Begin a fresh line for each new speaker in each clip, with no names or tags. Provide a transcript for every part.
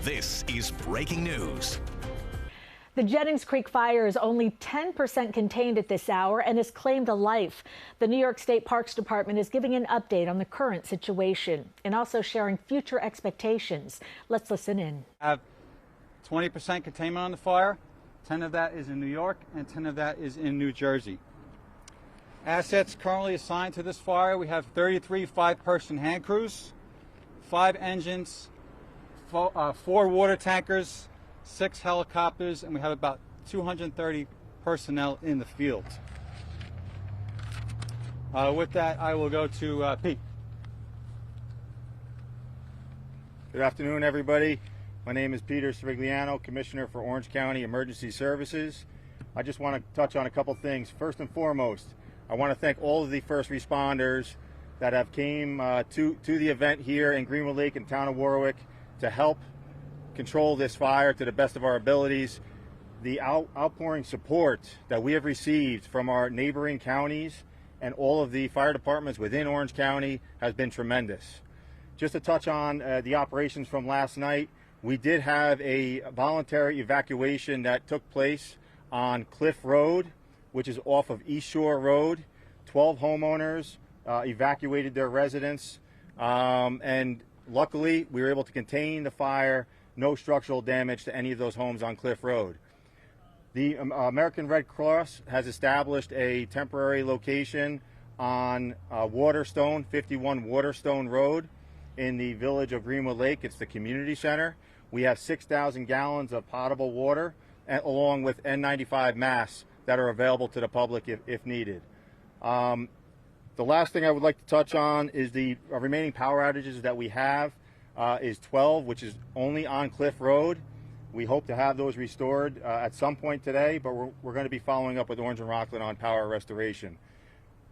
This is breaking news.
The Jennings Creek fire is only 10% contained at this hour and has claimed a life. The New York State Parks Department is giving an update on the current situation and also sharing future expectations. Let's listen in.
I have 20% containment on the fire. 10 of that is in New York and 10 of that is in New Jersey. Assets currently assigned to this fire, we have 33 5-person hand crews, 5 engines, 4 water tankers, 6 helicopters, and we have about 230 personnel in the field. With that, I will go to Pete.
Good afternoon, everybody. My name is Peter Srigliano, Commissioner for Orange County Emergency Services. I just want to touch on a couple things. First and foremost, I want to thank all of the first responders that have came to the event here in Greenwood Lake and town of Warwick to help control this fire to the best of our abilities. The outpouring support that we have received from our neighboring counties and all of the fire departments within Orange County has been tremendous. Just to touch on the operations from last night, we did have a voluntary evacuation that took place on Cliff Road, which is off of East Shore Road. 12 homeowners evacuated their residence, and luckily we were able to contain the fire. No structural damage to any of those homes on Cliff Road. The American Red Cross has established a temporary location on Waterstone, 51 Waterstone Road in the village of Greenwood Lake. It's the community center. We have 6,000 gallons of potable water along with N95 masks that are available to the public if needed. The last thing I would like to touch on is the remaining power outages that we have is 12, which is only on Cliff Road. We hope to have those restored at some point today, but we're going to be following up with Orange and Rockland on power restoration.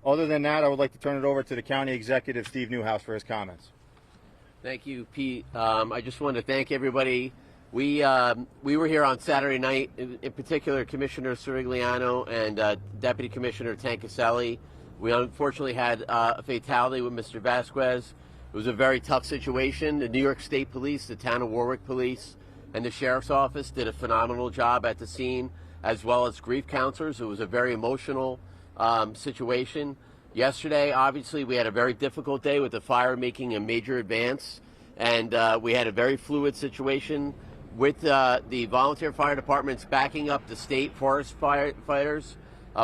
Other than that, I would like to turn it over to the County Executive, Steve Newhouse, for his comments.
Thank you, Pete. I just want to thank everybody. We were here on Saturday night, in particular Commissioner Srigliano and Deputy Commissioner Tancaselli. We unfortunately had a fatality with Mr. Vasquez. It was a very tough situation. The New York State Police, the town of Warwick Police, and the Sheriff's Office did a phenomenal job at the scene, as well as grief counselors. It was a very emotional situation. Yesterday, obviously, we had a very difficult day with the fire making a major advance, and we had a very fluid situation with the volunteer fire departments backing up the state forest firefighters.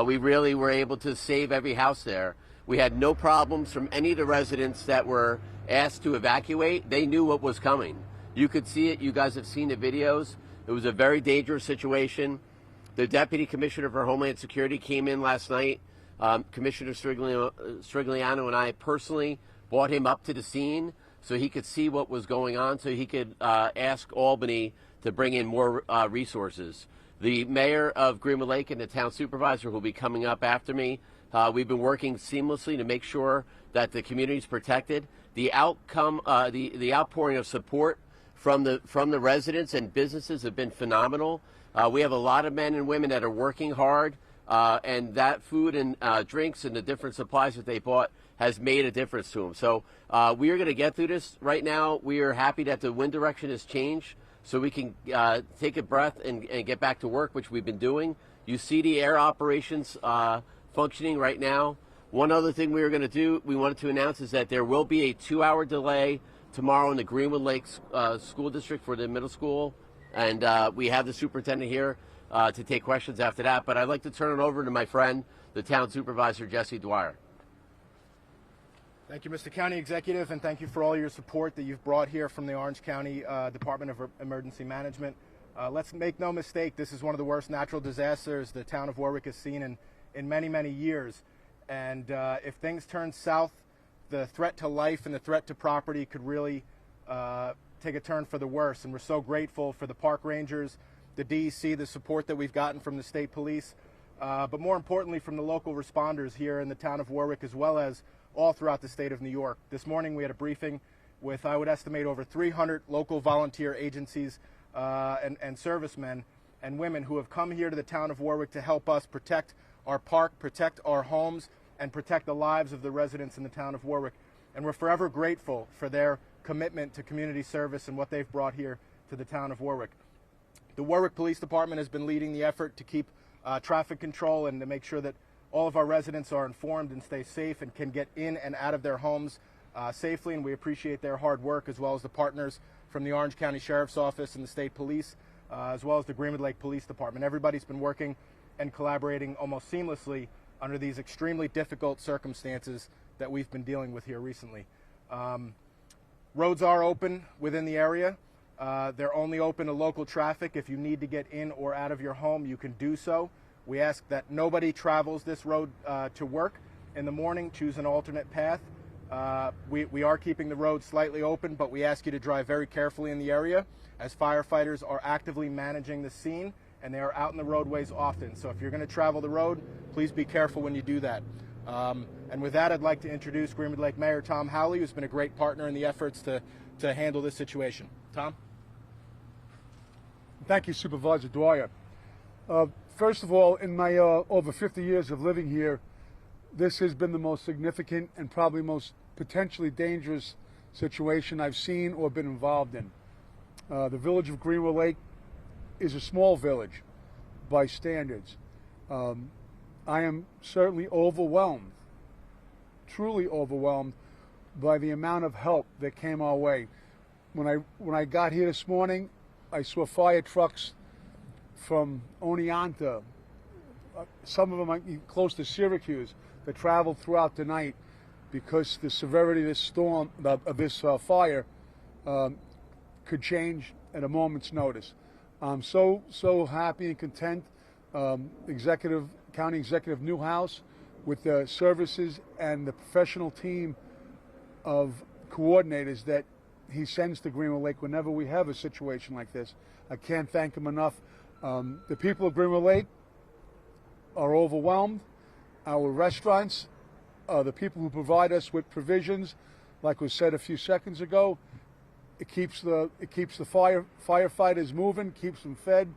We really were able to save every house there. We had no problems from any of the residents that were asked to evacuate. They knew what was coming. You could see it. You guys have seen the videos. It was a very dangerous situation. The Deputy Commissioner for Homeland Security came in last night. Commissioner Srigliano and I personally brought him up to the scene so he could see what was going on, so he could ask Albany to bring in more resources. The mayor of Greenwood Lake and the town supervisor will be coming up after me. We've been working seamlessly to make sure that the community is protected. The outcome, the outpouring of support from the residents and businesses have been phenomenal. We have a lot of men and women that are working hard, and that food and drinks and the different supplies that they bought has made a difference to them. So we are going to get through this. Right now, we are happy that the wind direction has changed, so we can take a breath and get back to work, which we've been doing. You see the air operations functioning right now. One other thing we wanted to announce is that there will be a 2-hour delay tomorrow in the Greenwood Lakes School District for the middle school, and we have the superintendent here to take questions after that. But I'd like to turn it over to my friend, the town supervisor, Jesse Dwyer.
Thank you, Mr. County Executive, and thank you for all your support that you've brought here from the Orange County Department of Emergency Management. Let's make no mistake, this is one of the worst natural disasters the town of Warwick has seen in many, many years. And if things turn south, the threat to life and the threat to property could really take a turn for the worse. And we're so grateful for the park rangers, the DEC, the support that we've gotten from the state police, but more importantly from the local responders here in the town of Warwick, as well as all throughout the state of New York. This morning we had a briefing with, I would estimate, over 300 local volunteer agencies and servicemen and women who have come here to the town of Warwick to help us protect our park, protect our homes, and protect the lives of the residents in the town of Warwick. And we're forever grateful for their commitment to community service and what they've brought here to the town of Warwick. The Warwick Police Department has been leading the effort to keep traffic control and to make sure that all of our residents are informed and stay safe and can get in and out of their homes safely, and we appreciate their hard work, as well as the partners from the Orange County Sheriff's Office and the State Police, as well as the Greenwood Lake Police Department. Everybody's been working and collaborating almost seamlessly under these extremely difficult circumstances that we've been dealing with here recently. Roads are open within the area. They're only open to local traffic. If you need to get in or out of your home, you can do so. We ask that nobody travels this road to work in the morning. Choose an alternate path. We are keeping the road slightly open, but we ask you to drive very carefully in the area, as firefighters are actively managing the scene and they are out in the roadways often. So if you're going to travel the road, please be careful when you do that. And with that, I'd like to introduce Greenwood Lake Mayor Tom Howley, who's been a great partner in the efforts to handle this situation. Tom?
Thank you, Supervisor Dwyer. First of all, in my over 50 years of living here, this has been the most significant and probably most potentially dangerous situation I've seen or been involved in. The village of Greenwood Lake is a small village by standards. I am certainly overwhelmed, truly overwhelmed by the amount of help that came our way. When I got here this morning, I saw fire trucks from Oneonta, some of them might be close to Syracuse, that traveled throughout the night because the severity of this storm, of this fire, could change at a moment's notice. I'm so happy and content. County Executive Newhouse, with the services and the professional team of coordinators that he sends to Greenwood Lake whenever we have a situation like this. I can't thank him enough. The people of Greenwood Lake are overwhelmed. Our restaurants, the people who provide us with provisions, like was said a few seconds ago, it keeps the firefighters moving, keeps them fed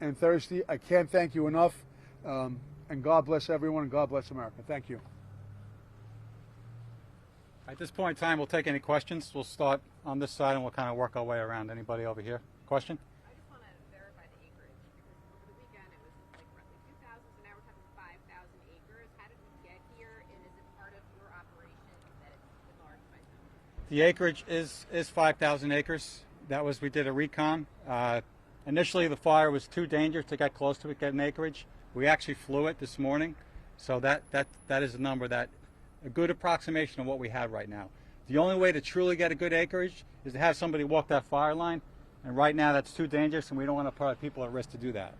and thirsty. I can't thank you enough. And God bless everyone, and God bless America. Thank you.
At this point in time, we'll take any questions. We'll start on this side and we'll kind of work our way around. Anybody over here? Question?
I just want to verify the acreage, because over the weekend it was like roughly 2,000, so now we're talking 5,000 acres. How did we get here, and is it part of your operation that it's enlarged by so much?
The acreage is 5,000 acres. We did a recon. Initially, the fire was too dangerous to get close to it, get an acreage. We actually flew it this morning, so that is a number a good approximation of what we have right now. The only way to truly get a good acreage is to have somebody walk that fire line, and right now that's too dangerous, and we don't want to put people at risk to do that.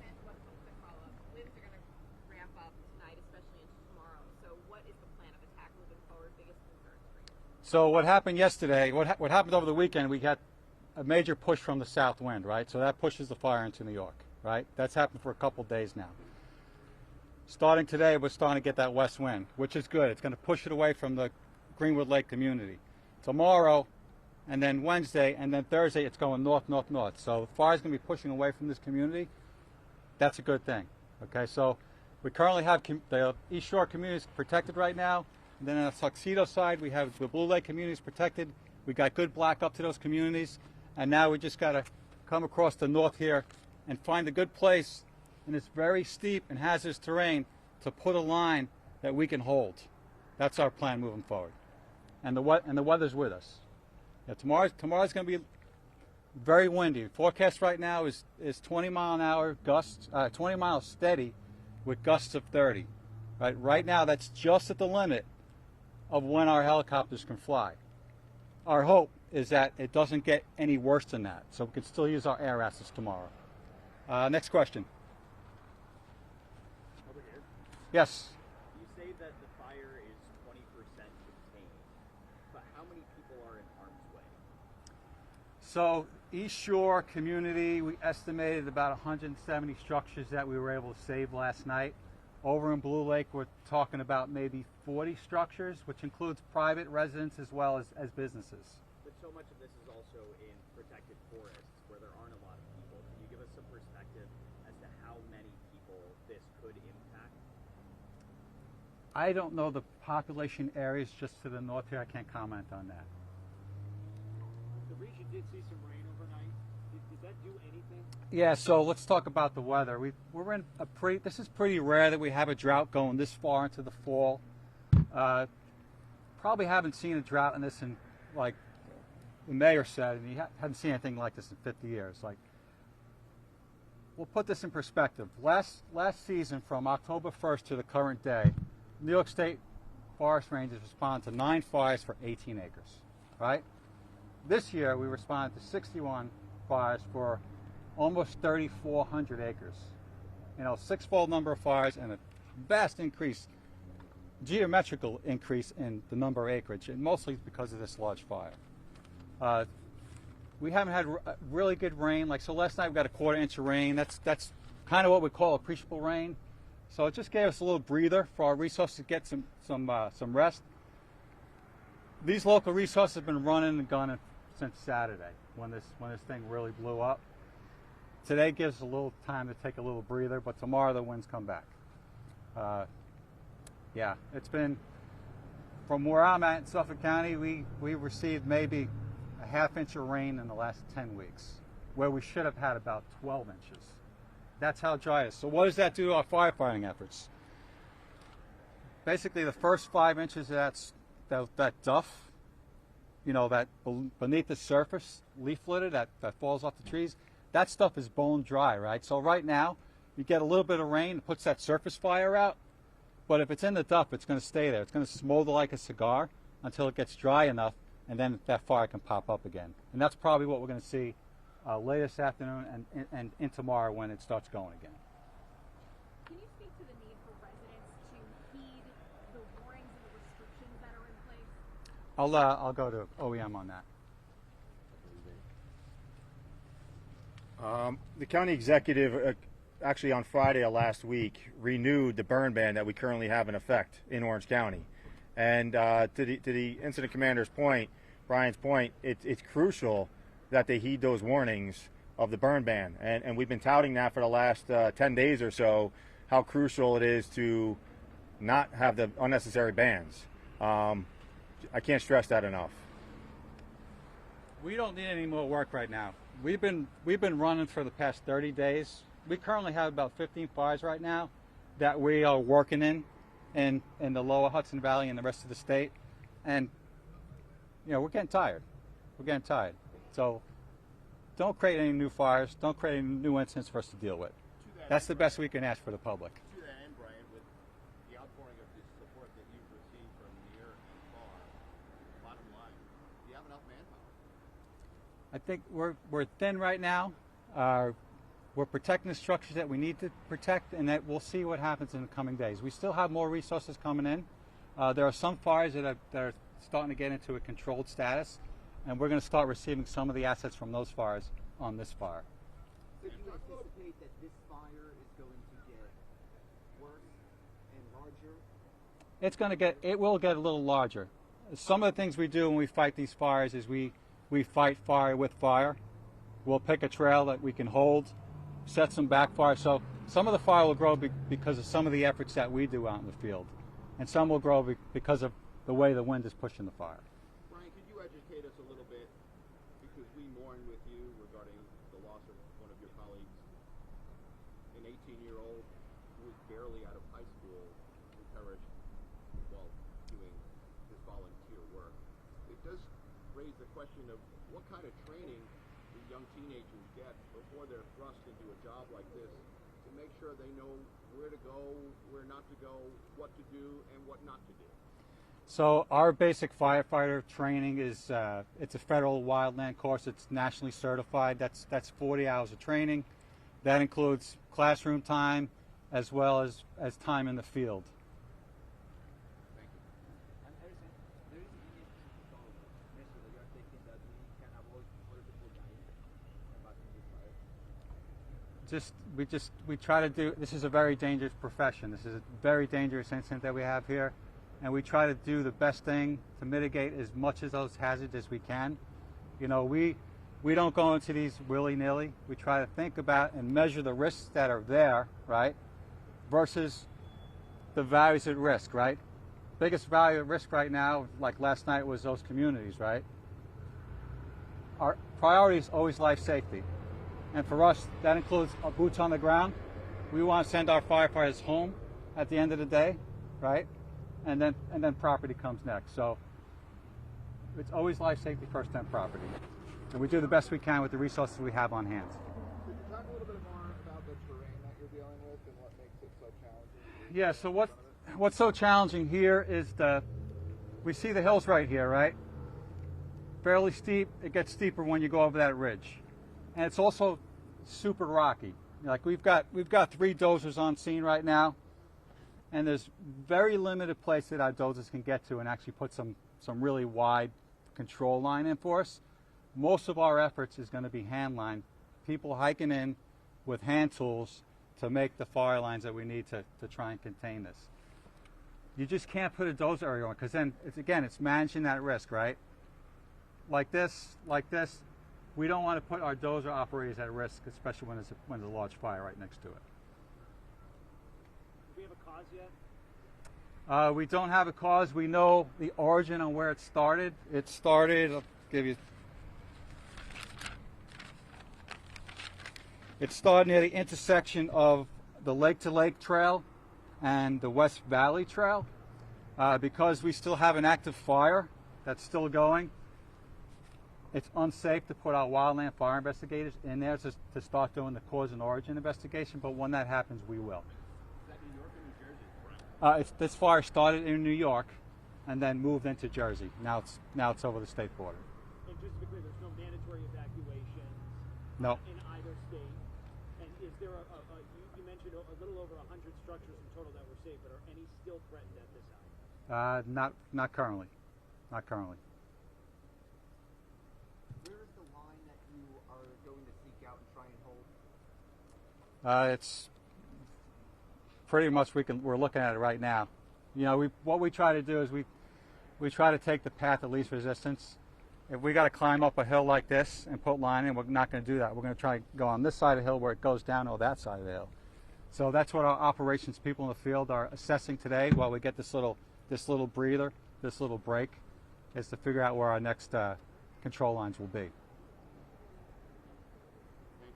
And one quick follow-up. Winds are going to ramp up tonight, especially into tomorrow. So what is the plan of attack moving forward? Biggest concerns for you?
So what happened yesterday, what happened over the weekend, we got a major push from the south wind, right? So that pushes the fire into New York, right? That's happened for a couple days now. Starting today, we're starting to get that west wind, which is good. It's going to push it away from the Greenwood Lake community. Tomorrow, and then Wednesday, and then Thursday, it's going north, north, north. So the fire's going to be pushing away from this community. That's a good thing. Okay, so we currently have the East Shore communities protected right now. And then on the Tuxedo side, we have the Blue Lake communities protected. We got good black up to those communities. And now we just got to come across the north here and find a good place in this very steep and hazardous terrain to put a line that we can hold. That's our plan moving forward. And the weather's with us. Yeah, tomorrow's going to be very windy. Forecast right now is 20 mile an hour gusts, 20 miles steady with gusts of 30. Right now, that's just at the limit of when our helicopters can fly. Our hope is that it doesn't get any worse than that, so we can still use our air assets tomorrow. Next question.
Over here.
Yes.
You say that the fire is 20% contained, but how many people are in harm's way?
So East Shore community, we estimated about 170 structures that we were able to save last night. Over in Blue Lake, we're talking about maybe 40 structures, which includes private residents as well as businesses.
But so much of this is also in protected forests where there aren't a lot of people. Can you give us some perspective as to how many people this could impact?
I don't know the population areas just to the north here. I can't comment on that.
The region did see some rain overnight. that do anything?
Yeah, so let's talk about the weather. We're in a this is pretty rare that we have a drought going this far into the fall. Probably haven't seen a drought in this in, like the mayor said, and he hadn't seen anything like this in 50 years. Like, we'll put this in perspective. Last season, from October 1st to the current day, New York State Forest Rangers responded to 9 fires for 18 acres, right? This year, we responded to 61 fires for almost 3,400 acres. You know, 6-fold number of fires and a vast increase, geometrical increase in the number of acreage, and mostly because of this large fire. We haven't had really good rain. Like, so last night we got a 1/4 inch of rain. That's kind of what we call appreciable rain. So it just gave us a little breather for our resources to get some rest. These local resources have been running and gunning since Saturday when this thing really blew up. Today gives us a little time to take a little breather, but tomorrow the winds come back. Yeah, it's been, from where I'm at in Suffolk County, we received maybe a 1/2 inch of rain in the last 10 weeks, where we should have had about 12 inches. That's how dry it is. So what does that do to our firefighting efforts? Basically, the first 5 inches of that duff, you know, that beneath the surface, leaf litter that falls off the trees, that stuff is bone dry, right? So right now, you get a little bit of rain, it puts that surface fire out, but if it's in the duff, it's going to stay there. It's going to smolder like a cigar until it gets dry enough, and then that fire can pop up again. And that's probably what we're going to see later this afternoon and in tomorrow when it starts going again.
Can you speak to the need for residents to heed the warnings and the restrictions that are in place?
I'll go to OEM on that.
The county executive actually on Friday of last week renewed the burn ban that we currently have in effect in Orange County. And to the incident commander's point, Brian's point, it's crucial that they heed those warnings of the burn ban. And we've been touting that for the last 10 days or so, how crucial it is to not have the unnecessary bans. I can't stress that enough.
We don't need any more work right now. We've been running for the past 30 days. We currently have about 15 fires right now that we are working in the lower Hudson Valley and the rest of the state. And, you know, we're getting tired. We're getting tired. So don't create any new fires. Don't create any new incidents for us to deal with. That's the best we can ask for the public.
To that end, Brian, with the outpouring of the support that you've received from near and far, bottom line, do you have enough manpower?
I think we're thin right now. We're protecting the structures that we need to protect, and that we'll see what happens in the coming days. We still have more resources coming in. There are some fires that are starting to get into a controlled status, and we're going to start receiving some of the assets from those fires on this fire.
So do you anticipate that this fire is going to get worse and larger?
It will get a little larger. Some of the things we do when we fight these fires is we fight fire with fire. We'll pick a trail that we can hold, set some backfire. So some of the fire will grow because of some of the efforts that we do out in the field, and some will grow because of the way the wind is pushing the fire.
Brian, could you educate us a little bit, because we mourn with you regarding the loss of one of your colleagues, an 18-year-old who was barely out of high school, who perished while doing his volunteer work. It does raise the question of what kind of training do young teenagers get before they're thrust into a job like this to make sure they know where to go, where not to go, what to do, and what not to do.
So our basic firefighter training is it's a federal wildland course. It's nationally certified. That's 40 hours of training. That includes classroom time as well as time in the field.
Thank you. And Harrison, there is any measure that you are taking that we can avoid other people dying from batting this fire?
We try to do. This is a very dangerous profession. This is a very dangerous incident that we have here. And we try to do the best thing to mitigate as much of those hazards as we can. You know, we don't go into these willy-nilly. We try to think about and measure the risks that are there, right, versus the values at risk, right? Biggest value at risk right now, like last night, was those communities, right? Our priority is always life safety. And for us, that includes our boots on the ground. We want to send our firefighters home at the end of the day, right? And then property comes next. So it's always life safety first, then property. And we do the best we can with the resources we have on hand.
Could you talk a little bit more about the terrain that you're dealing with and what makes it so challenging?
Yeah, so what's so challenging here is we see the hills right here, right? Fairly steep. It gets steeper when you go over that ridge. And it's also super rocky. Like we've got 3 dozers on scene right now, and there's very limited place that our dozers can get to and actually put some really wide control line in for us. Most of our efforts is going to be hand line, people hiking in with hand tools to make the fire lines that we need to try and contain this. You just can't put a dozer area on, because then it's managing that risk, right? Like this, we don't want to put our dozer operators at risk, especially when there's a large fire right next to it.
Do we have a cause yet?
We don't have a cause. We know the origin on where it started. It started, I'll give you. It started near the intersection of the Lake to Lake Trail and the West Valley Trail. Because we still have an active fire that's still going, it's unsafe to put our wildland fire investigators in there to start doing the cause and origin investigation, but when that happens, we will.
Is that New York or New Jersey?
This fire started in New York and then moved into Jersey. Now it's over the state border.
And just to be clear, there's no mandatory evacuations
No.
in either state. And is there you mentioned a little over 100 structures in total that were safe, but are any still threatened at this hour?
Not currently. Not currently.
Where is the line that you are going to seek out and try and hold?
It's pretty much we're looking at it right now. You know, what we try to do is we try to take the path of least resistance. If we got to climb up a hill like this and put line in, we're not going to do that. We're going to try to go on this side of the hill where it goes down or that side of the hill. So that's what our operations people in the field are assessing today while we get this little breather, this little break, is to figure out where our next control lines will be.
Thank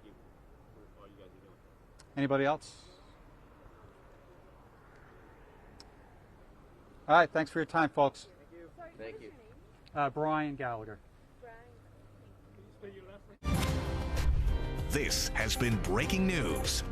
you for all you guys are doing.
Anybody else? All right, thanks for your time, folks.
Thank you.
Brian Gallagher.
This has been breaking news.